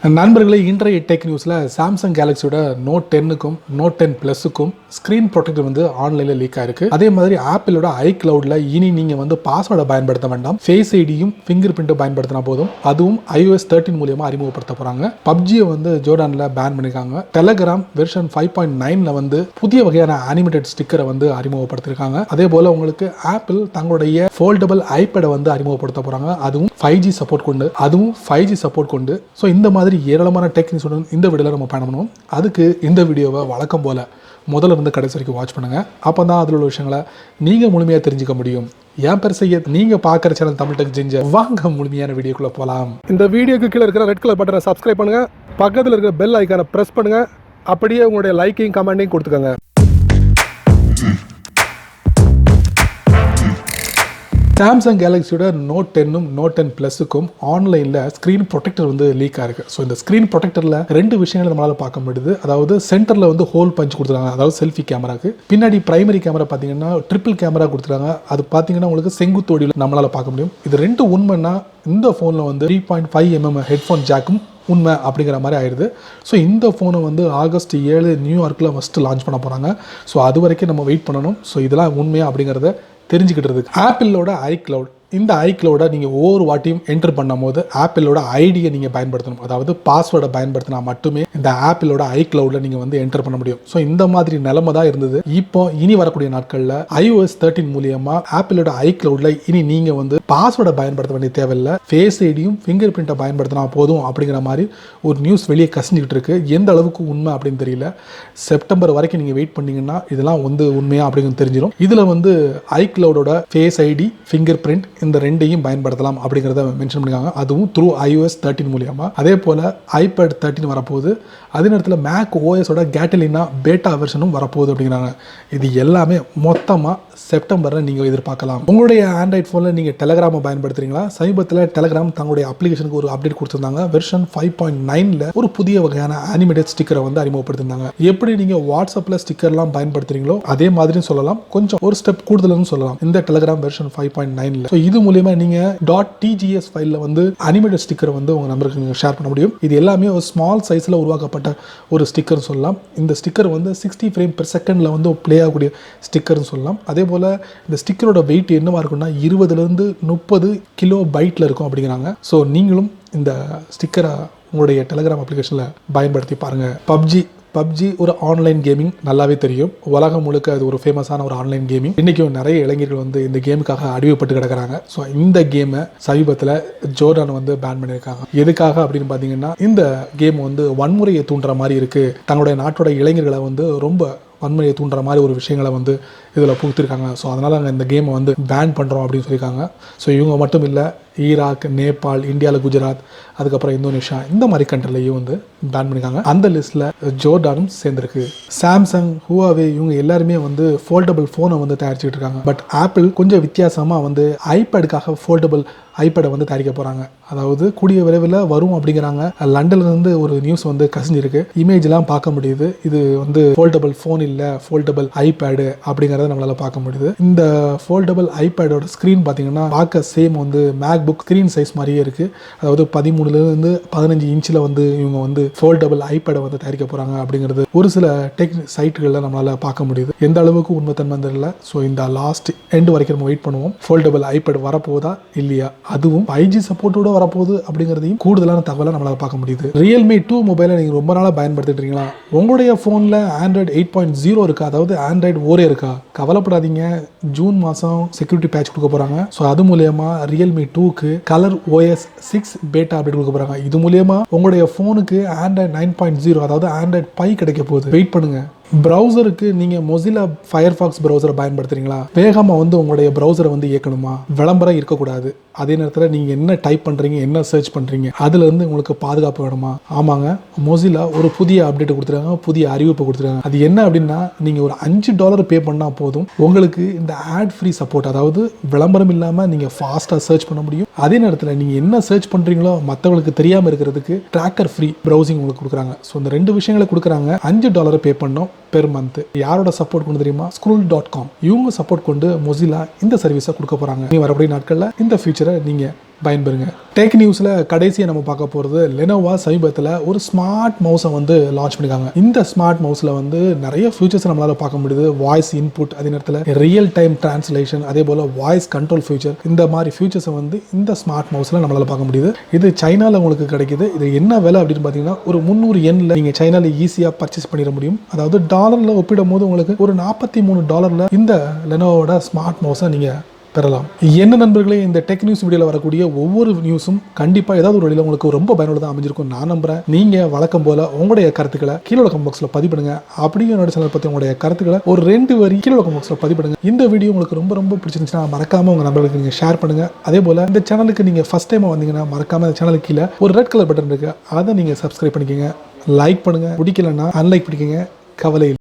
நண்பர்களே, இன்றைய டெக் நியூஸில் சாம்சங் கேலக்ஸியோட நோட் 10க்கும் நோட் 10 ப்ளஸுக்கும் ஸ்க்ரீன் ப்ரொடெக்டர் வந்து ஆன்லைனில் லீக் ஆயிருக்கு. அதே மாதிரி ஆப்பிளோட ஐக்ளவுடில் இனி நீங்கள் வந்து பாஸ்வேர்டை பயன்படுத்த வேண்டாம், ஃபேஸ் ஐடியும் ஃபிங்கர் பிரிண்ட்டும் பயன்படுத்தினா போதும். அதுவும் iOS 13 மூலியமாக அறிமுகப்படுத்த போகிறாங்க. பப்ஜியை வந்து ஜோர்டானில் பேன் பண்ணியிருக்காங்க. டெலகிராம் வெர்ஷன் 5.9ல் வந்து புதிய வகையான அனிமேட்டட் ஸ்டிக்கரை வந்து அறிமுகப்படுத்தியிருக்காங்க. அதே போல் உங்களுக்கு ஆப்பிள் தங்களுடைய ஃபோல்டபிள் ஐபேடை வந்து அறிமுகப்படுத்த போகிறாங்க. அதுவும் 5G சப்போர்ட் கொண்டு. ஸோ இந்த மாதிரி ஏராளமான டெக் நியூஸுடன் இந்த வீடியோவில் நம்ம பயணம். அதுக்கு இந்த வீடியோவை வழக்கம் போல் முதல்ல இருந்து கடைசி வரைக்கும் வாட்ச் பண்ணுங்கள். அப்போ தான் அதில் உள்ள விஷயங்களை நீங்கள் முழுமையாக தெரிஞ்சுக்க முடியும். ஏன் பேர் செய்ய நீங்கள் பார்க்குற சேனல் தமிழ் டெக் ஜிஞ்சர். வாங்க முழுமையான வீடியோக்குள்ளே போகலாம். இந்த வீடியோக்கு கீழே இருக்கிற ரெட் கலர் பட்டனை சப்ஸ்கிரைப் பண்ணுங்கள், பக்கத்தில் இருக்கிற பெல் ஐக்கானை ப்ரெஸ் பண்ணுங்கள், அப்படியே உங்களுடைய லைக்கையும் கமெண்ட்டையும் கொடுத்துக்கோங்க. சாம்சங் கேலக்ஸியோட நோட் 10ம் நோட் 10 ப்ளஸுக்கும் ஆன்லைனில் ஸ்க்ரீன் ப்ரொடெக்டர் வந்து லீக் ஆயிருக்கு. ஸோ இந்த ஸ்க்ரீன் ப்ரொடெக்டரில் ரெண்டு விஷயங்களை நம்மளால் பார்க்க முடியுது. அதாவது சென்டரில் வந்து ஹோல் பஞ்ச் கொடுத்துருக்காங்க, அதாவது செல்ஃபி கேமராக்கு. பின்னாடி பிரைமரி கேமரா பார்த்தீங்கன்னா ட்ரிபிள் கேமரா கொடுத்துருக்காங்க. அது பார்த்தீங்கன்னா உங்களுக்கு செங்குத்தோடியில் நம்மளால் பார்க்க முடியும். இது ரெண்டு உண்மைன்னா இந்த ஃபோனில் வந்து 3.5mm ஹெட்ஃபோன் ஜாக்கும் உண்மை அப்படிங்கிற மாதிரி ஆயிடுது. ஸோ இந்த ஃபோனை வந்து ஆகஸ்ட் 7 நியூயார்க்கில் ஃபஸ்ட்டு லான்ச் பண்ண போகிறாங்க. ஸோ அது வரைக்கும் நம்ம வெயிட் பண்ணணும். ஸோ இதெல்லாம் உண்மையா அப்படிங்கிறத தெரிஞ்சுக்கிட்டு ஆப்பிளோட ஐக்ளவுட், இந்த ஐக்ளவுடை நீங்கள் ஒவ்வொரு வாட்டியும் என்டர் பண்ணும் போது ஆப்பிளோட ஐடியை நீங்கள் பயன்படுத்தணும். அதாவது பாஸ்வேர்டை பயன்படுத்தினா மட்டுமே இந்த ஆப்பிளோட ஐக்ளவுடில் நீங்கள் வந்து என்டர் பண்ண முடியும். ஸோ இந்த மாதிரி நிலைமை தான் இருந்தது. இப்போ இனி வரக்கூடிய நாட்களில் iOS 13 மூலியமாக ஆப்பிளோட ஐக்ளவுடில் இனி நீங்கள் வந்து பாஸ்வேர்டை பயன்படுத்த வேண்டிய தேவையில்லை, ஃபேஸ் ஐடியும் ஃபிங்கர் பிரிண்ட்டை பயன்படுத்தினா போதும் அப்படிங்கிற மாதிரி ஒரு நியூஸ் வெளியே கசிஞ்சிக்கிட்டு இருக்கு. எந்த அளவுக்கு உண்மை அப்படின்னு தெரியல. செப்டம்பர் வரைக்கும் நீங்கள் வெயிட் பண்ணீங்கன்னா இதெல்லாம் வந்து உண்மையா அப்படிங்கிறது தெரிஞ்சிடும். இதில் வந்து ஐக்ளவுடோட ஃபேஸ் ஐடி, ஃபிங்கர் பிரிண்ட் இந்த ரெண்டையும் பயன்படுத்தலாம் அப்படிங்கிறத மென்ஷன் பண்ணிருக்காங்க. அதுவும் த்ரூ iOS 13 மூலியமா. அதே போல் iPad 13 வரப்போகுது. அதே நேரத்தில் மேக் ஓஎஸோட கேட்டலினா பேட்டா வெர்ஷனும் வரப்போகுது அப்படிங்கிறாங்க. இது எல்லாமே மொத்தமாக செப்டம்பரில் நீங்கள் எதிர்பார்க்கலாம். உங்களுடைய ஆண்ட்ராய்ட் ஃபோனில் நீங்கள் டெலகிராமை பயன்படுத்துறீங்களா? சமீபத்தில் டெலகிராம் தங்களுடைய அப்ளிகேஷனுக்கு ஒரு அப்டேட் கொடுத்துருந்தாங்க. வெர்ஷன் 5.9ல் ஒரு புதிய வகையான அனிமேட்டட் ஸ்டிக்கரை வந்து அறிமுகப்படுத்திருந்தாங்க. எப்படி நீங்கள் வாட்ஸ்அப்பில் ஸ்டிக்கர்லாம் பயன்படுத்துறீங்களோ அதே மாதிரி சொல்லலாம், கொஞ்சம் ஒரு ஸ்டெப் கூடுதல்னு சொல்லலாம் இந்த டெலகிராம் வெர்ஷன் 5.9ல். ஸோ இது மூலியமா நீங்கள் .tgs ஃபைலில் வந்து அனிமேட்டட் ஸ்டிக்கரை வந்து உங்கள் நம்பருக்கு நீங்கள் ஷேர் பண்ண முடியும். இது எல்லாமே ஒரு ஸ்மால் சைஸில் உருவாக்கப்பட்ட ஒரு ஸ்டிக்கர் சொல்லலாம். இந்த ஸ்டிக்கர் வந்து 60 ஃப்ரேம் பெர் செகண்டில் வந்து ப்ளே ஆகக்கூடிய ஸ்டிக்கர்னு சொல்லலாம். அதே போல் இந்த ஸ்டிக்கரோட வெயிட் என்னவா இருக்குன்னா 20லேருந்து 30 கிலோ பைட்டில் இருக்கும் அப்படிங்கிறாங்க. ஸோ நீங்களும் இந்த ஸ்டிக்கரை உங்களுடைய டெலகிராம் அப்ளிகேஷனில் பயன்படுத்தி பாருங்கள். பப்ஜி ஒரு ஆன்லைன் கேமிங், நல்லாவே தெரியும். உலகம் முழுக்க அது ஒரு ஃபேமஸான ஒரு ஆன்லைன் கேமிங். இன்றைக்கும் நிறைய இளைஞர்கள் வந்து இந்த கேமுக்காக அடிமைப்பட்டு கிடக்கிறாங்க. ஸோ இந்த கேமை சமீபத்தில் ஜோர்டான் வந்து பேன் பண்ணியிருக்காங்க. எதுக்காக அப்படின்னு பார்த்தீங்கன்னா இந்த கேம் வந்து வன்முறையை தூண்டுற மாதிரி இருக்குது. தங்களுடைய நாட்டோட இளைஞர்களை வந்து ரொம்ப வன்முறையை தூண்டுற மாதிரி ஒரு விஷயங்களை வந்து இதில் புகுத்திருக்காங்க. ஸோ அதனால் நாங்கள் இந்த கேமை வந்து பேன் பண்ணுறோம் அப்படின்னு சொல்லியிருக்காங்க. ஸோ இவங்க மட்டும் இல்லை, ஈராக், நேபாள், இந்தியாவில் குஜராத், அதுக்கப்புறம் இந்தோனேஷியா, இந்த மாதிரி கண்ட்ரிலையும் வந்து பேன் பண்ணியிருக்காங்க. அந்த லிஸ்ட்டில் ஜோர்டானும் சேர்ந்துருக்கு. சாம்சங், ஹுவாவே இவங்க எல்லாருமே வந்து ஃபோல்டபிள் ஃபோனை வந்து தயாரிச்சுட்டு இருக்காங்க. பட் ஆப்பிள் கொஞ்சம் வித்தியாசமாக வந்து ஐபேடுக்காக ஃபோல்டபிள் ஐபேடை வந்து தயாரிக்க போகிறாங்க. அதாவது கூடிய விரைவில் வரும் அப்படிங்கிறாங்க. லண்டன்லேருந்து ஒரு நியூஸ் வந்து கசிஞ்சிருக்கு. இமேஜ்லாம் பார்க்க முடியுது. இது வந்து ஃபோல்டபிள் ஃபோன் இல்லை, ஃபோல்டபிள் ஐபேடு அப்படிங்கிறத நம்மளால் பார்க்க முடியுது. இந்த ஃபோல்டபிள் ஐபேடோட ஸ்க்ரீன் பார்த்தீங்கன்னா பார்க்க சேம் வந்து மேக் புக் ஸ்க்ரீன் சைஸ் மாதிரியே இருக்குது. அதாவது 13லேருந்து 15 இன்ச்சில் வந்து இவங்க வந்து ஃபோல்டபிள் ஐபேடை வந்து தயாரிக்க போகிறாங்க அப்படிங்கிறது ஒரு சில டெக் சைட்டுகளில் நம்மளால் பார்க்க முடியுது. எந்த அளவுக்கு உண்மைத்தன்மை தெரியல. ஸோ இந்த லாஸ்ட் எண்டு வரைக்கும் நம்ம வெயிட் பண்ணுவோம். ஃபோல்டபிள் ஐபேட் வரப்போதா இல்லையா, அதுவும் 5G சப்போர்ட்டோட வரப்போகுது அப்படிங்கிறதையும் கூடுதலான தகவலை நம்மளால் பார்க்க முடியுது. Realme 2 மொபைலை நீங்கள் ரொம்ப நாளாக பயன்படுத்திட்டு இருக்கீங்களா? உங்களுடைய ஃபோனில் Android 8.0 இருக்கா, அதாவது ஆண்ட்ராய்டு ஓரே இருக்கா? கவலைப்படாதீங்க, ஜூன் மாதம் செக்யூரிட்டி பேட்ச் கொடுக்க போகிறாங்க. ஸோ அது மூலயமா Realme 2க்கு கலர் OS 6 பேட்டா அப்டேட் கொடுக்க போகிறாங்க. இது மூலயமா உங்களுடைய ஃபோனுக்கு Android 9.0 அதாவது ஆண்ட்ராய்டு பை கிடைக்க போகுது. வெயிட் பண்ணுங்க. ப்ரௌசருக்கு நீங்கள் மொசிலா ஃபயர்ஃபாக்ஸ் ப்ரௌசரை பயன்படுத்துறீங்களா? வேகமாக வந்து உங்களுடைய ப்ரௌசரை வந்து இயக்கணுமா? விளம்பரம் இருக்கக்கூடாது. அதே நேரத்தில் நீங்கள் என்ன டைப் பண்ணுறீங்க, என்ன சர்ச் பண்ணுறீங்க, அதுலேருந்து உங்களுக்கு பாதுகாப்பு வேணுமா? ஆமாங்க, மொசிலா ஒரு புதிய அப்டேட் கொடுத்துருக்காங்க, புதிய அறிவிப்பு கொடுத்துருக்காங்க. அது என்ன அப்படின்னா, நீங்கள் ஒரு $5 பே பண்ணால் போதும், உங்களுக்கு இந்த ஆட் ஃப்ரீ சப்போர்ட், அதாவது விளம்பரம் இல்லாமல் நீங்கள் ஃபாஸ்ட்டாக சர்ச் பண்ண முடியும். அதே நேரத்தில் நீங்கள் என்ன சர்ச் பண்ணுறீங்களோ மற்றவங்களுக்கு தெரியாமல் இருக்கிறதுக்கு ட்ராக்கர் ஃப்ரீ ப்ரௌசிங் உங்களுக்கு கொடுக்குறாங்க. ஸோ இந்த ரெண்டு விஷயங்களை கொடுக்குறாங்க. $5 பே பண்ணோம் பெர் மந்த். யாரோட சப்போர்ட் கொண்டு தெரியுமா? Scroll.com. இவங்க சப்போர்ட் கொண்டு மொசிலா இந்த சர்வீஸை கொடுக்க போகிறாங்க. நீ வரக்கூடிய நாட்களில் இந்த ஃபியூச்சரை நீங்கள் பயன்பெறுங்க. டெக் நியூஸில் கடைசியாக நம்ம பார்க்க போகிறது லெனோவா சமீபத்தில் ஒரு ஸ்மார்ட் மவுஸை வந்து லான்ச் பண்ணியிருக்காங்க. இந்த ஸ்மார்ட் மவுஸில் வந்து நிறைய ஃபியூச்சர்ஸ் நம்மளால் பார்க்க முடியுது. வாய்ஸ் இன்புட், அதே நேரத்தில் ரியல் டைம் டிரான்ஸ்லேஷன், அதே போல் வாய்ஸ் கண்ட்ரோல் ஃபியூச்சர், இந்த மாதிரி ஃபியூச்சர்ஸை வந்து இந்த ஸ்மார்ட் மவுஸில் நம்மளால் பார்க்க முடியுது. இது சைனாவில் உங்களுக்கு கிடைக்குது. இது என்ன விலை அப்படின்னு பார்த்தீங்கன்னா ஒரு 300 யென்ல நீங்கள் சைனாவில் ஈஸியாக பர்ச்சேஸ் பண்ணிட முடியும். அதாவது டாலரில் ஒப்பிடும் போது உங்களுக்கு ஒரு $43 இந்த லெனோவோட ஸ்மார்ட் மவுஸை நீங்கள் பெறலாம். என்ன நண்பர்களே, இந்த டெக் நியூஸ் வீடியோவில் வரக்கூடிய ஒவ்வொரு நியூஸும் கண்டிப்பாக ஏதாவது ஒரு வழியில் உங்களுக்கு ரொம்ப பயனுள்ளதாக அமைஞ்சிருக்கும் நான் நம்புறேன். நீங்கள் வழக்கம் போல் உங்களுடைய கருத்துக்களை கீழே கமெண்ட் பாக்ஸில் பதிவிடுங்க. அப்படியே என்னோட சேனல் பற்றி உங்களுடைய கருத்துக்களை ஒரு 2 வரி கீழே கமெண்ட் பாக்ஸில் பதிவிடுங்க. இந்த வீடியோ உங்களுக்கு ரொம்ப பிடிச்சிருந்துச்சுன்னா மறக்காமல் உங்கள் நண்பர்களுக்கு நீங்கள் ஷேர் பண்ணுங்கள். அதே போல் இந்த சேனலுக்கு நீங்கள் ஃபஸ்ட் டைமாக வந்தீங்கன்னா மறக்காமல் இந்த சேனலுக்கு கீழே ஒரு ரெட் கலர் பட்டன் இருக்குது, அதை நீங்கள் சப்ஸ்கிரைப் பண்ணிக்கோங்க. லைக் பண்ணுங்கள், பிடிக்கலன்னா அன்லைக் பண்ணிக்கோங்க, கவலை இல்லை.